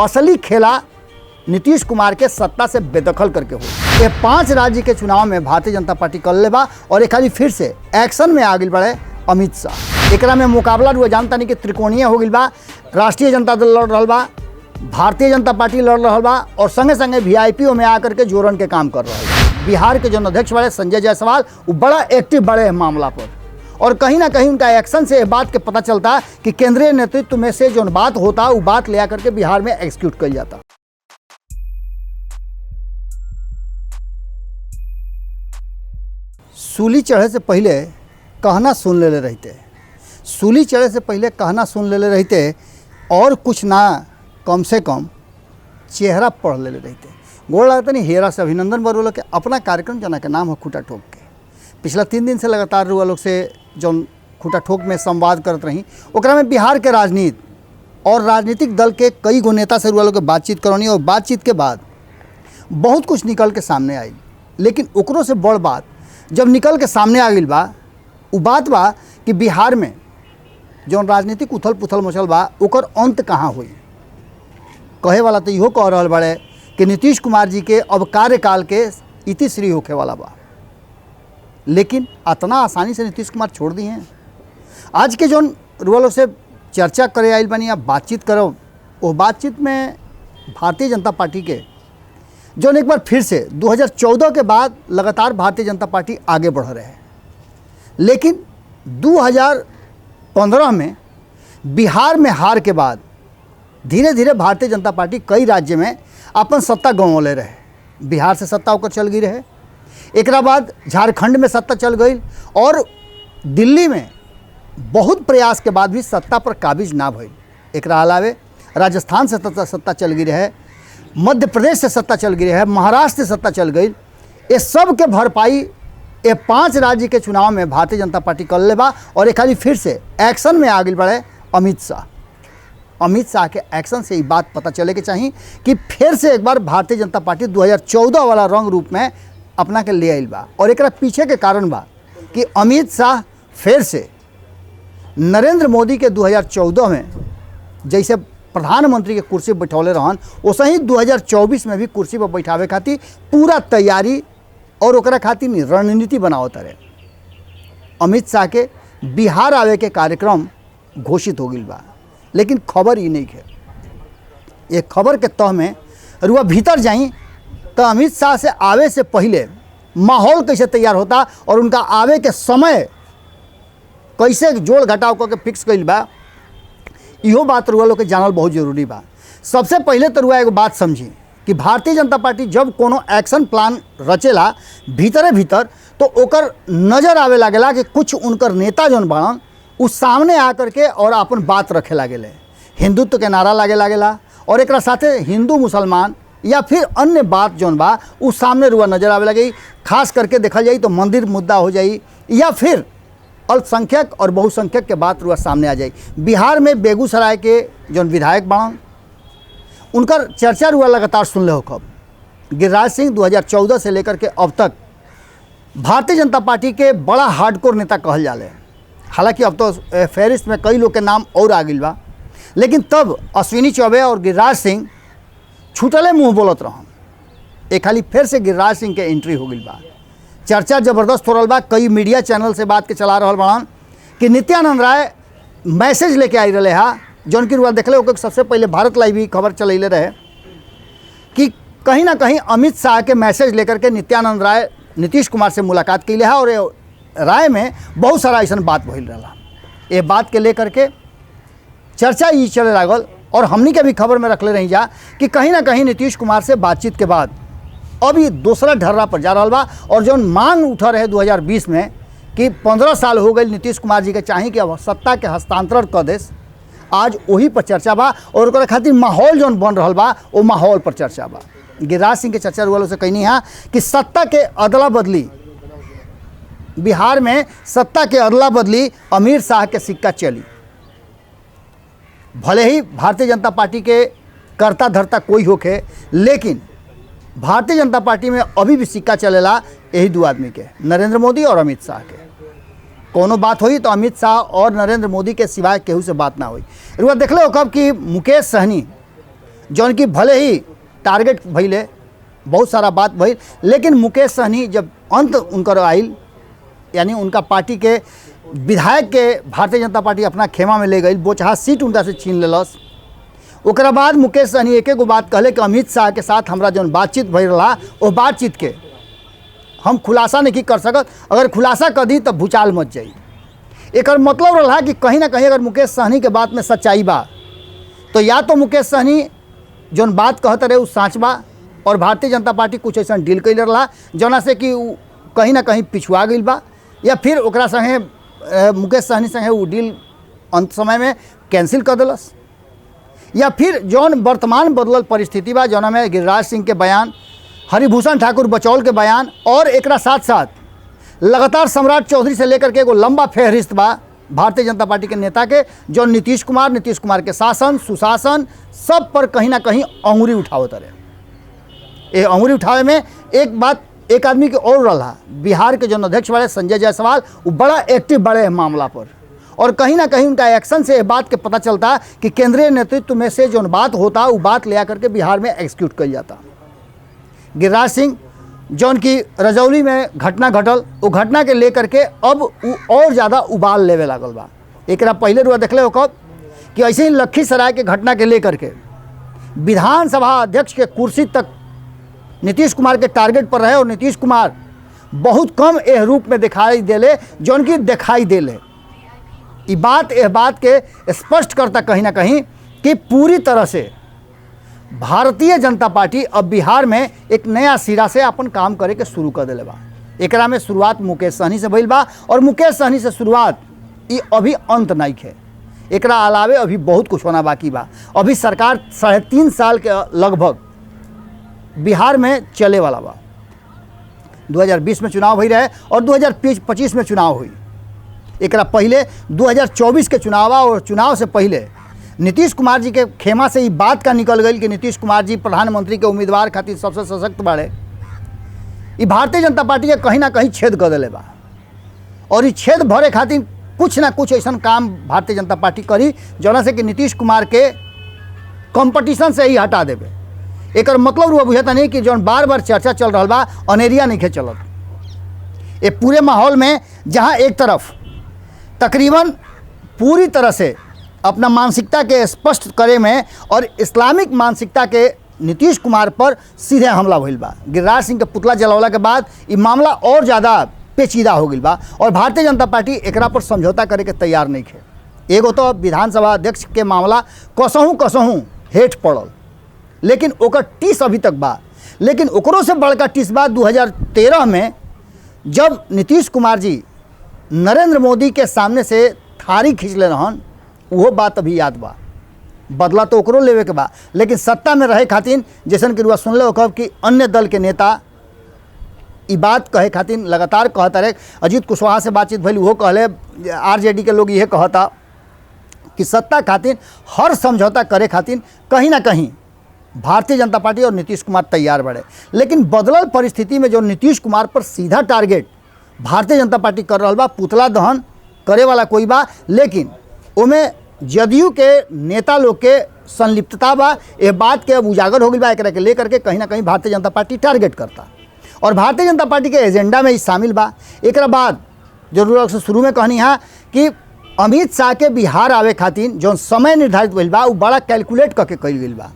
असली खेला नीतीश कुमार के सत्ता से बेदखल करके हो। ये 5 राज्य के चुनाव में भारतीय जनता पार्टी कर लेबा और एक फिर से एक्शन में आ गई बड़े अमित शाह। एकरा में मुकाबला रुआ जानता नहीं कि त्रिकोणीय हो गई बा। राष्ट्रीय जनता दल लड़ रहा बा, भारतीय जनता पार्टी लड़ रहा बा और संगे संगे वीआईपी में आकर के जोड़न के काम कर रहा है। बिहार के जो अध्यक्ष बड़े संजय जायसवाल वो बड़ा एक्टिव बड़े हैं मामला पर, और कहीं ना कहीं उनका एक्शन से बात के पता चलता कि केंद्रीय नेतृत्व में से जो बात होता वो बात ले आकर के बिहार में एग्जीक्यूट कर जाता। सूली चढ़े से पहले कहना सुन ले रहते, सूली चढ़े से पहले कहना सुन ले रहते और कुछ ना कम से कम चेहरा पढ़ ले रहते। गोड़ लगता नहीं हेरा से अभिनंदन बरुआ के अपना कार्यक्रम जना के नाम हो खूटा ठोक के। पिछला 3 दिन से लगातार रुआ लोग से जो खूटा ठोक में संवाद करत रही, ओकरा में बिहार के राजनीति और राजनीतिक दल के कई गो नेता से रुआ लोग के बातचीत करनी और बातचीत के बाद बहुत कुछ निकल के सामने आई। लेकिन ओकरों से बड़ बात जब निकल के सामने आ गई बा, वो बात बा कि बिहार में जो राजनीतिक उथल पुथल मचल बा ओकर अंत कहाँ हुई। कहे वाला तो इहो कह रहा बड़े कि नीतीश कुमार जी के अब कार्यकाल के इतिश्री होखे वाला बा, लेकिन इतना आसानी से नीतीश कुमार छोड़ दी हैं। आज के जो रुआ से चर्चा करे आइल बनी या बातचीत करो, वो बातचीत में भारतीय जनता पार्टी के जो एक बार फिर से 2014 के बाद लगातार भारतीय जनता पार्टी आगे बढ़ रहे हैं, लेकिन 2015 में बिहार में हार के बाद धीरे धीरे भारतीय जनता पार्टी कई राज्य में अपन सत्ता गंवले रहे। बिहार से सत्ता होकर चल गई रहे, एकरा बाद झारखंड में सत्ता चल गई और दिल्ली में बहुत प्रयास के बाद भी सत्ता पर काबिज ना भइल। एकरा अलावे राजस्थान से सत्ता चल गई रहे, मध्य प्रदेश से सत्ता चल गई है, महाराष्ट्र से सत्ता चल गई। ये सब के भरपाई ये 5 राज्य के चुनाव में भारतीय जनता पार्टी कर लेबा और एक फिर से एक्शन में आ गई बड़े अमित शाह। अमित शाह के एक्शन से ये बात पता चले के चाहिए कि फिर से एक बार भारतीय जनता पार्टी 2014 वाला रंग रूप में अपना के ले आइल बा। और एक पीछे के कारण बा कि अमित शाह फिर से नरेंद्र मोदी के 2014 में जैसे प्रधानमंत्री के कुर्सी पर बैठौले रहन, वैसे ही 2024 में भी कुर्सी पर बैठावे खातिर पूरा तैयारी और ओकरा खातिर रणनीति बनावत रहे। अमित शाह के बिहार आवे के कार्यक्रम घोषित हो गई बा, लेकिन खबर ये नहीं है। ये खबर के तह में रुआ भीतर जाई तो अमित शाह से आवे से पहले माहौल कैसे तैयार होता और उनका आवे के समय कैसे जोड़ घटाव करके फिक्स कइल बा, इहो बात रुआ लोग के जानल बहुत जरूरी बा। सबसे पहले तो रुआ एगो बात समझी कि भारतीय जनता पार्टी जब कोनो एक्शन प्लान रचेला भीतरे भीतर तो ओकर नज़र आवे लागेला कि कुछ उनकर नेता जौन बाड़न उस सामने आकर के और अपन बात रखे लागेले, हिंदुत्व के नारा लागे लागेला और एक साथे हिंदू मुसलमान या फिर अन्य बात जौन बा उस सामने रुआ नज़र आवे लगी। खास करके देखा जाए तो मंदिर मुद्दा हो जाई या फिर अल्पसंख्यक और बहुसंख्यक के बात रुआ सामने आ जाए। बिहार में बेगूसराय के जो विधायक बाड़न उनकर चर्चा रुआ लगातार सुन ले हो। कब गिरिराज सिंह 2014 से लेकर के अब तक भारतीय जनता पार्टी के बड़ा हार्डकोर नेता कहल जाले। हालांकि अब तो फहरिस्त में कई लोग के नाम और आ गई बा, लेकिन तब अश्विनी चौबे और गिरिराज सिंह छूटले मुँह बोलत रहन। एक खाली फिर से गिरिराज सिंह के एंट्री हो गई बा। चर्चा ज़बरदस्त हो रहा बा। कई मीडिया चैनल से बात के चला रहा बाड़न कि नित्यानंद राय मैसेज लेके आई रहे हा, जौन की रुआ देखले हो। सबसे पहले भारत लाइव भी खबर चलैले रहे कि कहीं ना कहीं अमित शाह के मैसेज लेकर के नित्यानंद राय नीतीश कुमार से मुलाकात कैले है और राय में बहुत सारा ऐसा बात भइल रहा। ये बात के लेकर के चर्चा ये चले लागल और हमनी के भी खबर में रखले रही जा कि कहीं ना कहीं नीतीश कुमार से बातचीत के बाद अब ये दूसरा ढर्रा पर जा रहा बा। और जो मांग उठा रहे 2020 में कि 15 साल हो गए नीतीश कुमार जी के चाहे कि अब सत्ता के हस्तांतरण कर देस, आज वही पर चर्चा बा और ओकरा खातिर माहौल जो बन रहा बा वो माहौल पर चर्चा बा। गिरिराज सिंह के चर्चा वालों से कहनी है कि सत्ता के अदला बदली बिहार में सत्ता के अदला बदली अमित शाह के सिक्का चली। भले ही भारतीय जनता पार्टी के कर्ता धर्ता कोई होके, लेकिन भारतीय जनता पार्टी में अभी भी सिक्का चलेला यही 2 आदमी के, नरेंद्र मोदी और अमित शाह के। कोनो बात हुई तो अमित शाह और नरेंद्र मोदी के सिवाय केहू से बात ना हुई। रुआ देख लो कब कि मुकेश सहनी जौन कि भले ही टारगेट भइले, बहुत सारा बात भइल, लेकिन मुकेश सहनी जब अंत उनकर आइल, यानी उनका पार्टी के विधायक के भारतीय जनता पार्टी अपना खेमा में ले गई, बोचहा सीट उनका से छीन लेलस। ओकरा बाद मुकेश सहनी एक एगो बात कहले कि अमित शाह के साथ हमरा जौन बातचीत भइल रहा, वो बातचीत के हम खुलासा नहीं कर सकत, अगर खुलासा कर दी तो भूचाल मच जाई। एकर मतलब रहा कि कहीं ना कहीं अगर मुकेश सहनी के बात में सच्चाई बा, तो या तो मुकेश सहनी जौन बात कहते रहे उ साँच बा और भारतीय जनता पार्टी कुछ ऐसा डील कैले रहा जौना से कि कहीं ना कहीं पिछुआ गई बा, या फिर ओकरा संगे मुकेश सहनी संगे वो डील अंत समय में कैंसिल कर दिलस, या फिर जौन वर्तमान बदलल परिस्थिति बा जौना में गिरिराज सिंह के बयान, हरिभूषण ठाकुर बचौल के बयान और एकरा साथ साथ लगातार सम्राट चौधरी से लेकर के एगो लंबा फेहरिस्त बा भारतीय जनता पार्टी के नेता के, जो नीतीश कुमार के शासन सुशासन सब पर कहीं ना कहीं अंगुरी उठावत रहे। ये अंगुरी उठावे में एक बात एक आदमी के और रहा, बिहार के जो अध्यक्ष बड़े संजय जायसवाल, वो बड़ा एक्टिव बड़े मामला पर, और कहीं ना कहीं उनका एक्शन से ये बात के पता चलता कि केंद्रीय नेतृत्व में से जो बात होता वो बात ले आकर के बिहार में एग्जीक्यूट कर जाता। गिरिराज सिंह जौन की रजौली में घटना घटल, वो घटना के लेकर के अब और ज़्यादा उबाल लेवे लागल बा। एक पहले रुआ देखले हो कब कि ऐसे ही लखीसराय के घटना के लेकर के विधानसभा अध्यक्ष के कुर्सी तक नीतीश कुमार के टारगेट पर रहे, और नीतीश कुमार बहुत कम एह रूप में दिखाई देले जौन की दिखाई देले। ये बात यह बात के स्पष्ट करता कहीं ना कहीं कि पूरी तरह से भारतीय जनता पार्टी अब बिहार में एक नया सिरा से अपन काम करे के शुरू कर दिले बा। एकरा में शुरुआत मुकेश सहनी से भइल बा, और मुकेश सहनी से शुरुआत ये अभी अंत नहीं है। एकरा अलावे अभी बहुत कुछ होना बाकी बा। अभी सरकार 3.5 साल के लगभग बिहार में चले वाला बा। 2020 में चुनाव हुई रहे और 2025 में चुनाव हुई। एकरा पहले 2024 के चुनाव, और चुनाव से पहले नीतीश कुमार जी के खेमा से ये बात का निकल गई कि नीतीश कुमार जी प्रधानमंत्री के उम्मीदवार खातिर सबसे सशक्त बाड़े। ये भारतीय जनता पार्टी के कहीं ना कहीं छेद कर दिले बा, और ये छेद भरे खातिर कुछ ना कुछ ऐसा काम भारतीय जनता पार्टी करी जौना से कि नीतीश कुमार के कंपटीशन से ही हटा देवे। एकर मतलब वो बुझता नहीं कि जौन बार बार चर्चा चल रहा बा अनेरिया नहीं चलत। ये पूरे माहौल में जहाँ एक तरफ तकरीबन पूरी तरह से अपना मानसिकता के स्पष्ट करे में और इस्लामिक मानसिकता के नीतीश कुमार पर सीधे हमला भइल बा। गिरिराज सिंह के पुतला जलावला के बाद ये मामला और ज़्यादा पेचीदा हो गई बा, और भारतीय जनता पार्टी एकरा पर समझौता करे के तैयार नहीं है। एगो तो विधानसभा अध्यक्ष के मामला कसहूँ हेठ पड़ल, लेकिन ओकर टीस अभी तक बा। लेकिन ओकरो से बड़का टीस बा 2013 में जब नीतीश कुमार जी नरेंद्र मोदी के सामने से थारी खींचले रहन, वो बात अभी याद बा। बदला तो ओकरो लेवे के बा, लेकिन सत्ता में रहे खातिर जैसन कि रुआ सुनले हो कब कि अन्य दल के नेता ई बात कहे खातिर लगातार कहता रहे। अजीत कुशवाहा से बातचीत भइल, वो कहले आरजेडी के लोग ये कहता कि सत्ता खातिर हर समझौता करे खातिर कहीं ना कहीं भारतीय जनता पार्टी और नीतीश कुमार तैयार बड़े। लेकिन बदलल परिस्थिति में जो नीतीश कुमार पर सीधा टारगेट भारतीय जनता पार्टी कर रहा बा, पुतला दहन करे वाला कोई बा, लेकिन उमें जदयू के नेता लोग के संलिप्तता बा। ये बात के अब उजागर हो गई बा। एक के लेकर के कहीं ना कहीं भारतीय जनता पार्टी टारगेट करता, और भारतीय जनता पार्टी के एजेंडा में ही शामिल बा। एक बाद जरूर से शुरू में कहनी है कि अमित शाह के बिहार आवे खातिर जो समय निर्धारित भइल बा वो बड़ा कैलकुलेट करके कइल गइल बा।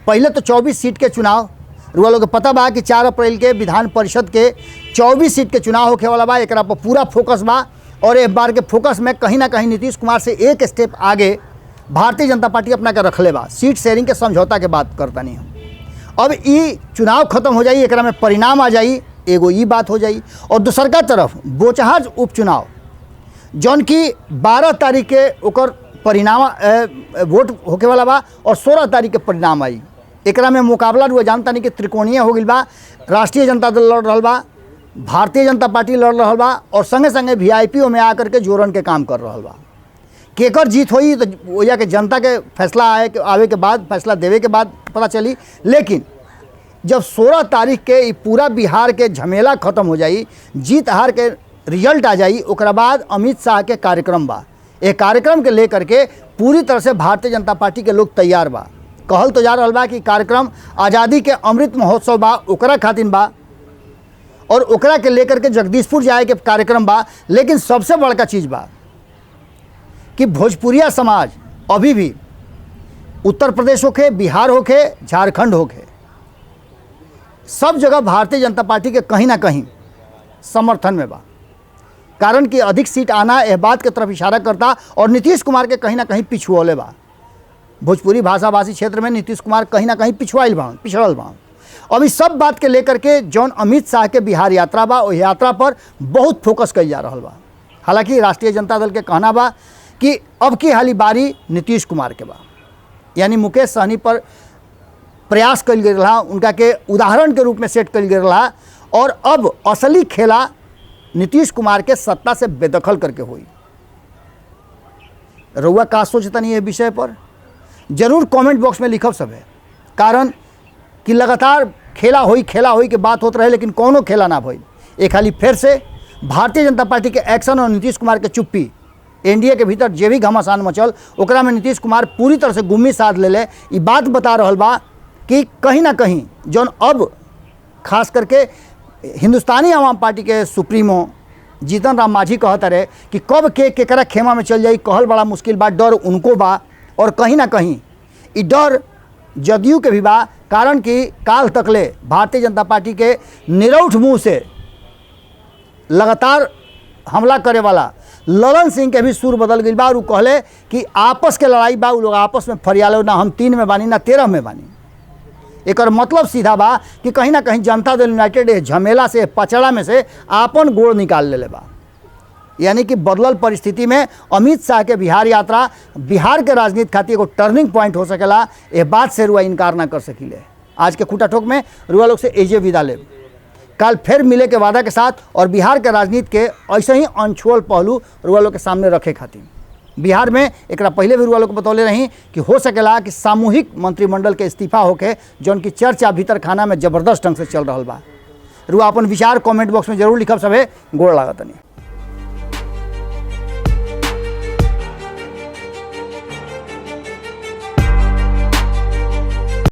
पहले तो 24 सीट के चुनाव रुआ लोग पता बा कि 4 अप्रैल के विधान परिषद के 24 सीट के चुनाव होखे वाला बा। एकरा पर पूरा फोकस बा, और एक बार के फोकस में कहीं ना कहीं नीतीश कुमार से एक स्टेप आगे भारतीय जनता पार्टी अपना के रखले बा। सीट शेयरिंग के समझौता के बात करता नहीं हम। अब ये चुनाव खत्म हो जाई, एकरा में परिणाम आ जाई, एगो ये बात हो जाई। और दूसरका तरफ बोचहाज उपचुनाव जौन की 12 तारीख के ओकर परिणाम वोट होके वाला बा, और 16 तारीख के परिणाम आई। एकरा में मुकाबला रुआ जानता नहीं कि त्रिकोणीय हो गई बा। राष्ट्रीय जनता दल लड़ रहा बा, भारतीय जनता पार्टी लड़ रहा बा, और संगे संगे वीआईपी में आकर के जोड़न के काम कर रहा बा। केकर जीत हुई तो वजह के जनता के फैसला आवे के बाद, फैसला देवे के बाद पता चली। लेकिन जब 16 तारीख के पूरा बिहार के झमेला खत्म हो जाई, जीत हार के रिजल्ट आ जाई, ओकरा बाद अमित शाह के कार्यक्रम बा। एक कार्यक्रम के लेकर के पूरी तरह से भारतीय जनता पार्टी के लोग तैयार बा। कहल तो जा रहा बा कि कार्यक्रम आज़ादी के अमृत महोत्सव बा, ओकरा खातिर बा और ओकरा के लेकर के जगदीशपुर जाए के कार्यक्रम बा। लेकिन सबसे बड़का चीज़ बा कि भोजपुरिया समाज अभी भी उत्तर प्रदेश होके, बिहार होके, झारखंड होके, सब जगह भारतीय जनता पार्टी के कहीं ना कहीं समर्थन में बा। कारण कि अधिक सीट आना यह बात के तरफ इशारा करता और नीतीश कुमार के कहीं ना कहीं पिछुओले बा। भोजपुरी भाषाभाषी क्षेत्र में नीतीश कुमार कहीं ना कहीं पिछड़ल बा। अब इस सब बात के लेकर के जौन अमित शाह के बिहार यात्रा बा, वो यात्रा पर बहुत फोकस कइल जा रहा बा। हालांकि राष्ट्रीय जनता दल के कहना बा कि अब की हाली बारी नीतीश कुमार के बा, यानी मुकेश सहनी पर प्रयास कइल गेल रहा, उनका के उदाहरण के रूप में सेट कइल गेल रहा और अब असली खेला नीतीश कुमार के सत्ता से बेदखल करके हुई। रउआ का सोचतनी ये विषय पर जरूर कमेंट बॉक्स में लिखब सब है। कारण कि लगातार खेला हुई के बात होत रहे, लेकिन कोनो खेला ना भइल। एक हाली फिर से भारतीय जनता पार्टी के एक्शन और नीतीश कुमार के चुप्पी, एनडीए के भीतर जे भी घमासान मचल ओकरा में नीतीश कुमार पूरी तरह से गुम्मी साध ले। ई बात बता रहल बा कि कहीं ना कहीं जौन अब खास करके हिंदुस्तानी आवाम पार्टी के सुप्रीमो जीतन राम मांझी कहत रहे कि कब के केकरा खेमा में चल जाई कहल बड़ा मुश्किल बा। डर उनको बा और कहीं ना कहीं ई डर जदयू के भी बा। कारण कि काल तकले भारतीय जनता पार्टी के निरौठ मुँह से लगातार हमला करे वाला ललन सिंह के भी सुर बदल गई बा और कहले कि आपस के लड़ाई बा, उ लोग आपस में फरियालो ना, हम 3 में बानी ना 13 में बानी। एक मतलब सीधा बा कि कहीं ना कहीं जनता दल यूनाइटेड झमेला से, पचड़ा में से आपन गोड़ निकाल ले बा। यानी कि बदलल परिस्थिति में अमित शाह के बिहार यात्रा बिहार के राजनीति खातिर एगो टर्निंग पॉइंट हो सकेला। ये बात से रुआ इनकार ना कर सकीले। आज के खूटा ठोक में रुआ लोग से एजे विदा ले। कल फिर मिले के वादा के साथ और बिहार के राजनीति के ऐसे ही अनछुअल पहलू रुआ लोग के सामने रखे खातिर। बिहार में एक पहले भी रुआ लोग बतौले रही कि हो सकेला कि सामूहिक मंत्रिमंडल के इस्तीफा होके जौन की चर्चा भीतर खाना में जबरदस्त ढंग से चल रहा बा। रुआ अपन विचार कमेंट बॉक्स में जरूर लिखब। सभे गोड़ लागतनी।